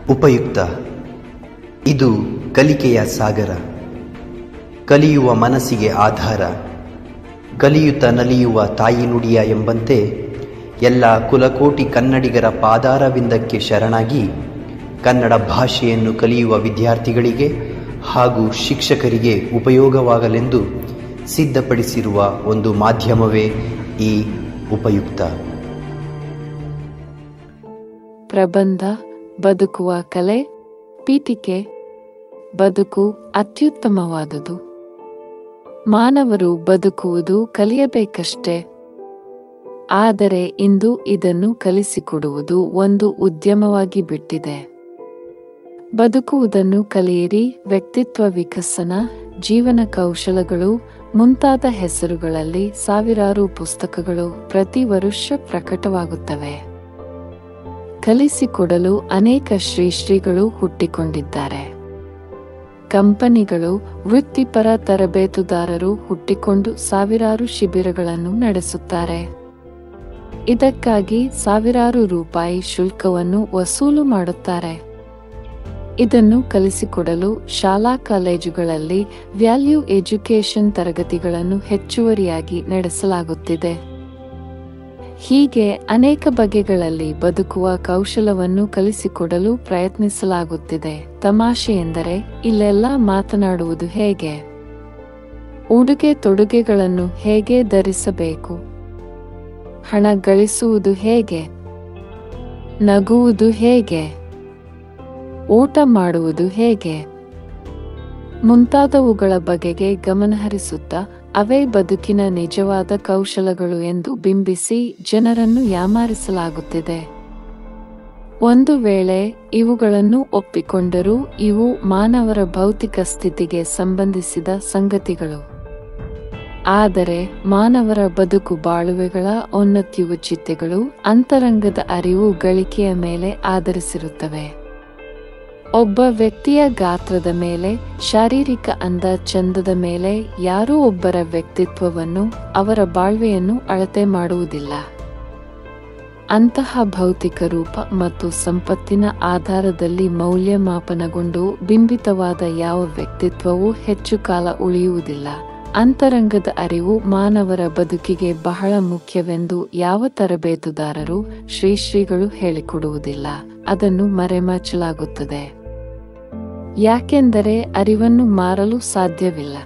ಉಪಯುಕ್ತ. ಇದು ಕಲಿಕೆಯ ಸಾಗರ, ಕಲಿಯುವ ಮನಸ್ಸಿಗೆ ಆಧಾರ, ಕಲಿಯುತ್ತ ನಲಿಯುವ ತಾಯಿ ನುಡಿಯ ಎಂಬಂತೆ ಎಲ್ಲ ಕುಲಕೋಟಿ ಕನ್ನಡಿಗರ ಪಾದಾರವಿಂದಕ್ಕೆ ಶರಣಾಗಿ ಕನ್ನಡ ಭಾಷೆಯನ್ನು ಕಲಿಯುವ ವಿದ್ಯಾರ್ಥಿಗಳಿಗೆ ಹಾಗೂ ಶಿಕ್ಷಕರಿಗೆ ಉಪಯೋಗವಾಗಲೆಂದು ಸಿದ್ಧಪಡಿಸಿರುವ ಒಂದು ಮಾಧ್ಯಮವೇ ಈ ಉಪಯುಕ್ತ. ಪ್ರಬಂಧ ಬದುಕುವ ಕಲೆ. ಪೀಠಿಕೆ: ಬದುಕು ಅತ್ಯುತ್ತಮವಾದುದು. ಮಾನವರು ಬದುಕುವುದು ಕಲಿಯಬೇಕಷ್ಟೇ. ಆದರೆ ಇಂದು ಇದನ್ನು ಕಲಿಸಿಕೊಡುವುದು ಒಂದು ಉದ್ಯಮವಾಗಿ ಬಿಟ್ಟಿದೆ. ಬದುಕುವುದನ್ನು ಕಲಿಯಿರಿ, ವ್ಯಕ್ತಿತ್ವ ವಿಕಸನ, ಜೀವನ ಕೌಶಲಗಳು ಮುಂತಾದ ಹೆಸರುಗಳಲ್ಲಿ ಸಾವಿರಾರು ಪುಸ್ತಕಗಳು ಪ್ರತಿ ವರ್ಷ ಪ್ರಕಟವಾಗುತ್ತವೆ. ಕಲಿಸಿಕೊಡಲು ಅನೇಕ ಶ್ರೀಗಳು ಹುಟ್ಟಿಕೊಂಡಿದ್ದಾರೆ. ಕಂಪನಿಗಳು, ವೃತ್ತಿಪರ ತರಬೇತುದಾರರು ಹುಟ್ಟಿಕೊಂಡು ಸಾವಿರಾರು ಶಿಬಿರಗಳನ್ನು ನಡೆಸುತ್ತಾರೆ. ಇದಕ್ಕಾಗಿ ಸಾವಿರಾರು ರೂಪಾಯಿ ಶುಲ್ಕವನ್ನು ವಸೂಲು ಮಾಡುತ್ತಾರೆ. ಇದನ್ನು ಕಲಿಸಿಕೊಡಲು ಶಾಲಾ ಕಾಲೇಜುಗಳಲ್ಲಿ ವ್ಯಾಲ್ಯೂ ಎಜುಕೇಶನ್ ತರಗತಿಗಳನ್ನು ಹೆಚ್ಚುವರಿಯಾಗಿ ನಡೆಸಲಾಗುತ್ತಿದೆ. ಹೀಗೆ ಅನೇಕ ಬಗೆಗಳಲ್ಲಿ ಬದುಕುವ ಕೌಶಲವನ್ನು ಕಲಿಸಿಕೊಡಲು ಪ್ರಯತ್ನಿಸಲಾಗುತ್ತಿದೆ. ತಮಾಷೆ ಎಂದರೆ ಇಲ್ಲೆಲ್ಲ ಮಾತನಾಡುವುದು ಹೇಗೆ, ಉಡುಗೆ ತೊಡುಗೆಗಳನ್ನು ಹೇಗೆ ಧರಿಸಬೇಕು, ಹಣ ಗಳಿಸುವುದು ಹೇಗೆ, ನಗುವುದು ಹೇಗೆ, ಊಟ ಮಾಡುವುದು ಹೇಗೆ ಮುಂತಾದವುಗಳ ಬಗೆಗೆ ಗಮನಹರಿಸುತ್ತಾ ಅವೇ ಬದುಕಿನ ನಿಜವಾದ ಕೌಶಲಗಳು ಎಂದು ಬಿಂಬಿಸಿ ಜನರನ್ನು ಯಾಮಾರಿಸಲಾಗುತ್ತಿದೆ. ಒಂದು ವೇಳೆ ಇವುಗಳನ್ನು ಒಪ್ಪಿಕೊಂಡರೂ ಇವು ಮಾನವರ ಭೌತಿಕ ಸ್ಥಿತಿಗೆ ಸಂಬಂಧಿಸಿದ ಸಂಗತಿಗಳು. ಆದರೆ ಮಾನವರ ಬದುಕು ಬಾಳುವೆಗಳ ಔನ್ನತ್ಯುಚಿತೆಗಳು ಅಂತರಂಗದ ಅರಿವು ಗಳಿಕೆಯ ಮೇಲೆ ಆಧರಿಸಿರುತ್ತವೆ. ಒಬ್ಬ ವ್ಯಕ್ತಿಯ ಗಾತ್ರದ ಮೇಲೆ, ಶಾರೀರಿಕ ಅಂದ ಚಂದದ ಮೇಲೆ ಯಾರೂ ಒಬ್ಬರ ವ್ಯಕ್ತಿತ್ವವನ್ನು, ಅವರ ಬಾಳ್ವೆಯನ್ನು ಅಳತೆ ಮಾಡುವುದಿಲ್ಲ. ಅಂತಹ ಭೌತಿಕ ರೂಪ ಮತ್ತು ಸಂಪತ್ತಿನ ಆಧಾರದಲ್ಲಿ ಮೌಲ್ಯಮಾಪನಗೊಂಡು ಬಿಂಬಿತವಾದ ಯಾವ ವ್ಯಕ್ತಿತ್ವವೂ ಹೆಚ್ಚು ಕಾಲ ಉಳಿಯುವುದಿಲ್ಲ. ಅಂತರಂಗದ ಅರಿವು ಮಾನವರ ಬದುಕಿಗೆ ಬಹಳ ಮುಖ್ಯವೆಂದು ಯಾವ ತರಬೇತುದಾರರು, ಶ್ರೀಗಳು ಹೇಳಿಕೊಡುವುದಿಲ್ಲ. ಅದನ್ನು ಮರೆಮಾಚಲಾಗುತ್ತದೆ. ಯಾಕೆಂದರೆ ಅರಿವನ್ನು ಮಾರಲು ಸಾಧ್ಯವಿಲ್ಲ.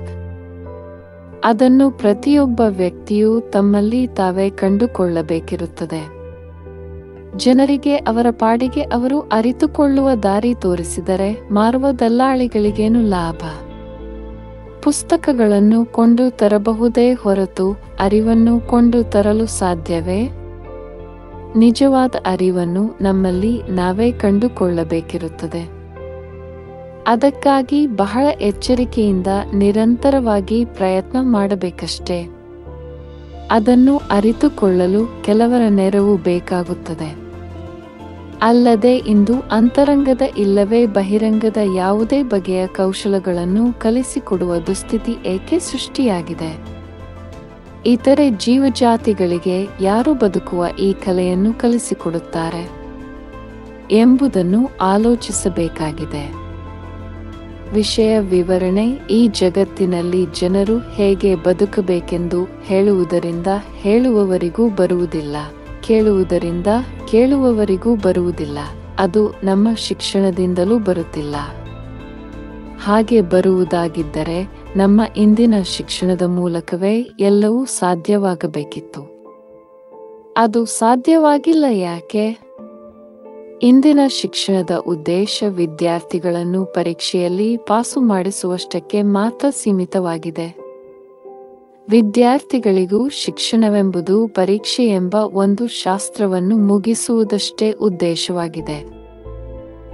ಅದನ್ನು ಪ್ರತಿಯೊಬ್ಬ ವ್ಯಕ್ತಿಯೂ ತಮ್ಮಲ್ಲಿ ತಾವೇ ಕಂಡುಕೊಳ್ಳಬೇಕಿರುತ್ತದೆ. ಜನರಿಗೆ ಅವರ ಪಾಡಿಗೆ ಅವರು ಅರಿತುಕೊಳ್ಳುವ ದಾರಿ ತೋರಿಸಿದರೆ ಮಾರುವ ದಲ್ಲಾಳಿಗಳಿಗೇನು ಲಾಭ? ಪುಸ್ತಕಗಳನ್ನು ಕೊಂಡು ತರಬಹುದೇ ಹೊರತು ಅರಿವನ್ನು ಕೊಂಡು ತರಲು ಸಾಧ್ಯವೇ? ನಿಜವಾದ ಅರಿವನ್ನು ನಮ್ಮಲ್ಲಿ ನಾವೇ ಕಂಡುಕೊಳ್ಳಬೇಕಿರುತ್ತದೆ. ಅದಕ್ಕಾಗಿ ಬಹಳ ಎಚ್ಚರಿಕೆಯಿಂದ ನಿರಂತರವಾಗಿ ಪ್ರಯತ್ನ ಮಾಡಬೇಕಷ್ಟೇ. ಅದನ್ನು ಅರಿತುಕೊಳ್ಳಲು ಕೆಲವರ ನೆರವು ಬೇಕಾಗುತ್ತದೆ. ಅಲ್ಲದೆ ಇಂದು ಅಂತರಂಗದ ಇಲ್ಲವೇ ಬಹಿರಂಗದ ಯಾವುದೇ ಬಗೆಯ ಕೌಶಲಗಳನ್ನು ಕಲಿಸಿಕೊಡುವ ದುಸ್ಥಿತಿ ಏಕೆ ಸೃಷ್ಟಿಯಾಗಿದೆ? ಇತರೆ ಜೀವಜಾತಿಗಳಿಗೆ ಯಾರು ಬದುಕುವ ಈ ಕಲೆಯನ್ನು ಕಲಿಸಿಕೊಡುತ್ತಾರೆ ಎಂಬುದನ್ನು ಆಲೋಚಿಸಬೇಕಾಗಿದೆ. ವಿಷಯ ವಿವರಣೆ. ಈ ಜಗತ್ತಿನಲ್ಲಿ ಜನರು ಹೇಗೆ ಬದುಕಬೇಕೆಂದು ಹೇಳುವುದರಿಂದ ಹೇಳುವವರಿಗೂ ಬರುವುದಿಲ್ಲ, ಕೇಳುವುದರಿಂದ ಕೇಳುವವರಿಗೂ ಬರುವುದಿಲ್ಲ. ಅದು ನಮ್ಮ ಶಿಕ್ಷಣದಿಂದಲೂ ಬರುತ್ತಿಲ್ಲ. ಹಾಗೆ ಬರುವುದಾಗಿದ್ದರೆ ನಮ್ಮ ಇಂದಿನ ಶಿಕ್ಷಣದ ಮೂಲಕವೇ ಎಲ್ಲವೂ ಸಾಧ್ಯವಾಗಬೇಕಿತ್ತು. ಅದು ಸಾಧ್ಯವಾಗಿಲ್ಲ. ಯಾಕೆ? ಇಂದಿನ ಶಿಕ್ಷಣದ ಉದ್ದೇಶ ವಿದ್ಯಾರ್ಥಿಗಳನ್ನು ಪರೀಕ್ಷೆಯಲ್ಲಿ ಪಾಸು ಮಾಡಿಸುವಷ್ಟಕ್ಕೆ ಮಾತ್ರ ಸೀಮಿತವಾಗಿದೆ. ವಿದ್ಯಾರ್ಥಿಗಳಿಗೂ ಶಿಕ್ಷಣವೆಂಬುದು ಪರೀಕ್ಷೆ ಎಂಬ ಒಂದು ಶಾಸ್ತ್ರವನ್ನು ಮುಗಿಸುವುದಷ್ಟೇ ಉದ್ದೇಶವಾಗಿದೆ.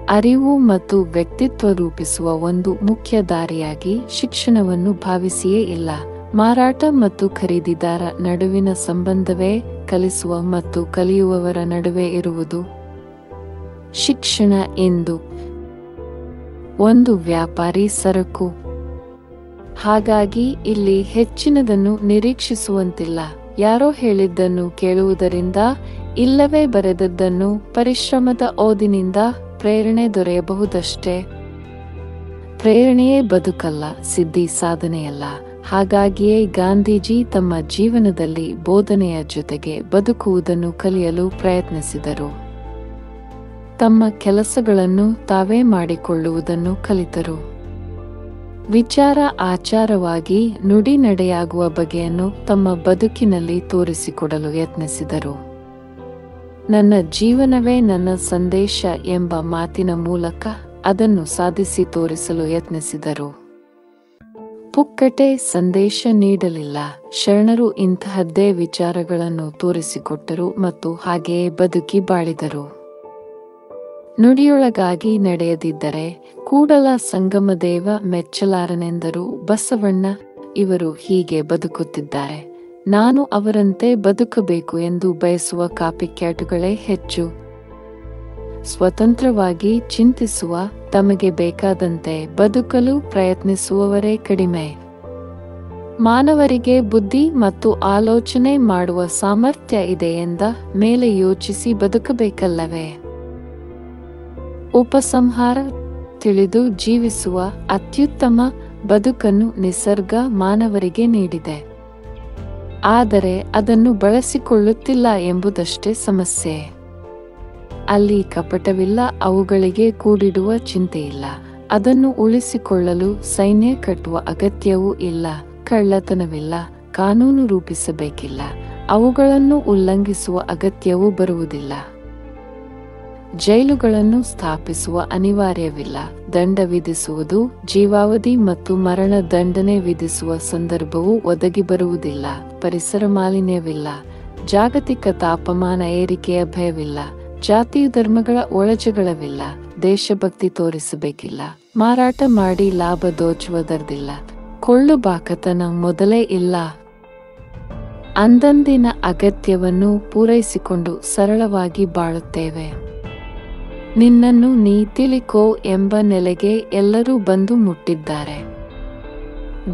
ಅರಿವು ಮತ್ತು ವ್ಯಕ್ತಿತ್ವ ರೂಪಿಸುವ ಒಂದು ಮುಖ್ಯ ದಾರಿಯಾಗಿ ಶಿಕ್ಷಣವನ್ನು ಭಾವಿಸಿಯೇ ಇಲ್ಲ. ಮಾರಾಟ ಮತ್ತು ಖರೀದಿದಾರ ನಡುವಿನ ಸಂಬಂಧವೇ ಕಲಿಸುವ ಮತ್ತು ಕಲಿಯುವವರ ನಡುವೆ ಇರುವುದು. ಶಿಕ್ಷಣ ಎಂದು ಒಂದು ವ್ಯಾಪಾರಿ ಸರಕು. ಹಾಗಾಗಿ ಇಲ್ಲಿ ಹೆಚ್ಚಿನದನ್ನು ನಿರೀಕ್ಷಿಸುವಂತಿಲ್ಲ. ಯಾರೋ ಹೇಳಿದ್ದನ್ನು ಕೇಳುವುದರಿಂದ ಇಲ್ಲವೇ ಬರೆದದ್ದನ್ನು ಪರಿಶ್ರಮದ ಓದಿನಿಂದ ಪ್ರೇರಣೆ ದೊರೆಯಬಹುದಷ್ಟೇ. ಪ್ರೇರಣೆಯೇ ಬದುಕಲ್ಲ, ಸಿದ್ಧಿ ಸಾಧನೆಯಲ್ಲ. ಹಾಗಾಗಿಯೇ ಗಾಂಧೀಜಿ ತಮ್ಮ ಜೀವನದಲ್ಲಿ ಬೋಧನೆಯ ಜೊತೆಗೆ ಬದುಕುವುದನ್ನು ಕಲಿಯಲು ಪ್ರಯತ್ನಿಸಿದರು. ತಮ್ಮ ಕೆಲಸಗಳನ್ನು ತಾವೇ ಮಾಡಿಕೊಳ್ಳುವುದನ್ನು ಕಲಿತರು. ವಿಚಾರ ಆಚಾರವಾಗಿ ನುಡಿ ನಡೆಯಾಗುವ ಬಗೆಯನ್ನು ತಮ್ಮ ಬದುಕಿನಲ್ಲಿ ತೋರಿಸಿಕೊಡಲು ಯತ್ನಿಸಿದರು. ನನ್ನ ಜೀವನವೇ ನನ್ನ ಸಂದೇಶ ಎಂಬ ಮಾತಿನ ಮೂಲಕ ಅದನ್ನು ಸಾಧಿಸಿ ತೋರಿಸಲು ಯತ್ನಿಸಿದರು. ಪುಕ್ಕಟೆ ಸಂದೇಶ ನೀಡಲಿಲ್ಲ. ಶರಣರು ಇಂತಹದ್ದೇ ವಿಚಾರಗಳನ್ನು ತೋರಿಸಿಕೊಟ್ಟರು ಮತ್ತು ಹಾಗೆಯೇ ಬದುಕಿ ಬಾಳಿದರು. ನುಡಿಯೊಳಗಾಗಿ ನಡೆಯದಿದ್ದರೆ ಕೂಡಲ ಸಂಗಮದೇವ ಮೆಚ್ಚಲಾರನೆಂದರು ಬಸವಣ್ಣ. ಇವರು ಹೀಗೆ ಬದುಕುತ್ತಿದ್ದಾರೆ, ನಾನು ಅವರಂತೆ ಬದುಕಬೇಕು ಎಂದು ಬಯಸುವ ಕಾಪಿಕ್ಯಾಟುಗಳೇ ಹೆಚ್ಚು. ಸ್ವತಂತ್ರವಾಗಿ ಚಿಂತಿಸುವ, ತಮಗೆ ಬೇಕಾದಂತೆ ಬದುಕಲು ಪ್ರಯತ್ನಿಸುವವರೇ ಕಡಿಮೆ. ಮಾನವರಿಗೆ ಬುದ್ಧಿ ಮತ್ತು ಆಲೋಚನೆ ಮಾಡುವ ಸಾಮರ್ಥ್ಯ ಇದೆ ಎಂದ ಮೇಲೆ ಯೋಚಿಸಿ ಬದುಕಬೇಕಲ್ಲವೇ? ಉಪಸಂಹಾರ: ತಿಳಿದು ಜೀವಿಸುವ ಅತ್ಯುತ್ತಮ ಬದುಕನ್ನು ನಿಸರ್ಗ ಮಾನವರಿಗೆ ನೀಡಿದೆ. ಆದರೆ ಅದನ್ನು ಬಳಸಿಕೊಳ್ಳುತ್ತಿಲ್ಲ ಎಂಬುದಷ್ಟೇ ಸಮಸ್ಯೆ. ಅಲ್ಲಿ ಕಪಟವಿಲ್ಲ, ಅವುಗಳಿಗೆ ಕೂಡಿಡುವ ಚಿಂತೆಯಿಲ್ಲ. ಅದನ್ನು ಉಳಿಸಿಕೊಳ್ಳಲು ಸೈನ್ಯ ಕಟ್ಟುವ ಅಗತ್ಯವೂ ಇಲ್ಲ, ಕಳ್ಳತನವಿಲ್ಲ, ಕಾನೂನು ರೂಪಿಸಬೇಕಿಲ್ಲ, ಅವುಗಳನ್ನು ಉಲ್ಲಂಘಿಸುವ ಅಗತ್ಯವೂ ಬರುವುದಿಲ್ಲ. ಜೈಲುಗಳನ್ನು ಸ್ಥಾಪಿಸುವ ಅನಿವಾರ್ಯವಿಲ್ಲ. ದಂಡ ವಿಧಿಸುವುದು, ಜೀವಾವಧಿ ಮತ್ತು ಮರಣ ದಂಡನೆ ವಿಧಿಸುವ ಸಂದರ್ಭವೂ ಒದಗಿ ಬರುವುದಿಲ್ಲ. ಪರಿಸರ ಮಾಲಿನ್ಯವಿಲ್ಲ, ಜಾಗತಿಕ ತಾಪಮಾನ ಏರಿಕೆಯ ಭಯವಿಲ್ಲ, ಜಾತಿ ಧರ್ಮಗಳ ಒಳಜಗಳವಿಲ್ಲ, ದೇಶಭಕ್ತಿ ತೋರಿಸಬೇಕಿಲ್ಲ, ಮಾರಾಟ ಮಾಡಿ ಲಾಭ ದೋಚುವುದರ್ದಿಲ್ಲ, ಕೊಳ್ಳು ಬಾಕತನ ಮೊದಲೇ ಇಲ್ಲ. ಅಂದಂದಿನ ಅಗತ್ಯವನ್ನು ಪೂರೈಸಿಕೊಂಡು ಸರಳವಾಗಿ ಬಾಳುತ್ತೇವೆ. ನಿನ್ನನ್ನು ನೀ ತಿಳಿಕೋ ಎಂಬ ನೆಲೆಗೆ ಎಲ್ಲರೂ ಬಂದು ಮುಟ್ಟಿದ್ದಾರೆ.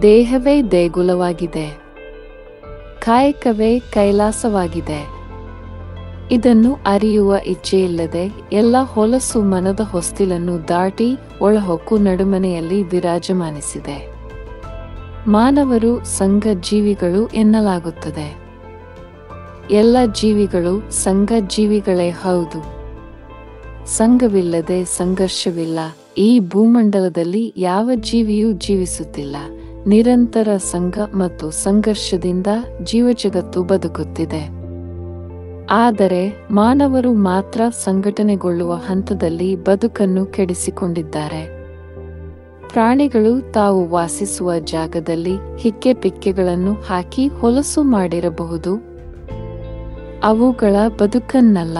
ದೇಹವೇ ದೇಗುಲವಾಗಿದೆ, ಕಾಯಕವೇ ಕೈಲಾಸವಾಗಿದೆ. ಇದನ್ನು ಅರಿಯುವ ಇಚ್ಛೆಯಿಲ್ಲದೆ ಎಲ್ಲ ಹೊಲಸು ಮನದ ಹೊಸ್ತಿಲನ್ನು ದಾಟಿ ಒಳಹೊಕ್ಕು ನಡುಮನೆಯಲ್ಲಿ ವಿರಾಜಮಾನಿಸಿದೆ. ಮಾನವರು ಸಂಘ ಜೀವಿಗಳು ಎನ್ನಲಾಗುತ್ತದೆ. ಎಲ್ಲ ಜೀವಿಗಳು ಸಂಘ ಜೀವಿಗಳೇ ಹೌದು. ಸಂಘವಿಲ್ಲದೆ ಸಂಘರ್ಷವಿಲ್ಲ. ಈ ಭೂಮಂಡಲದಲ್ಲಿ ಯಾವ ಜೀವಿಯೂ ಜೀವಿಸುತ್ತಿಲ್ಲ. ನಿರಂತರ ಸಂಘ ಮತ್ತು ಸಂಘರ್ಷದಿಂದ ಜೀವಜಗತ್ತು ಬದುಕುತ್ತಿದೆ. ಆದರೆ ಮಾನವರು ಮಾತ್ರ ಸಂಘಟನೆಗೊಳ್ಳುವ ಹಂತದಲ್ಲಿ ಬದುಕನ್ನು ಕೆಡಿಸಿಕೊಂಡಿದ್ದಾರೆ. ಪ್ರಾಣಿಗಳು ತಾವು ವಾಸಿಸುವ ಜಾಗದಲ್ಲಿ ಹಿಕ್ಕೆ ಪಿಕ್ಕೆಗಳನ್ನು ಹಾಕಿ ಹೊಲಸು ಮಾಡಿರಬಹುದು, ಅವುಗಳ ಬದುಕನ್ನಲ್ಲ.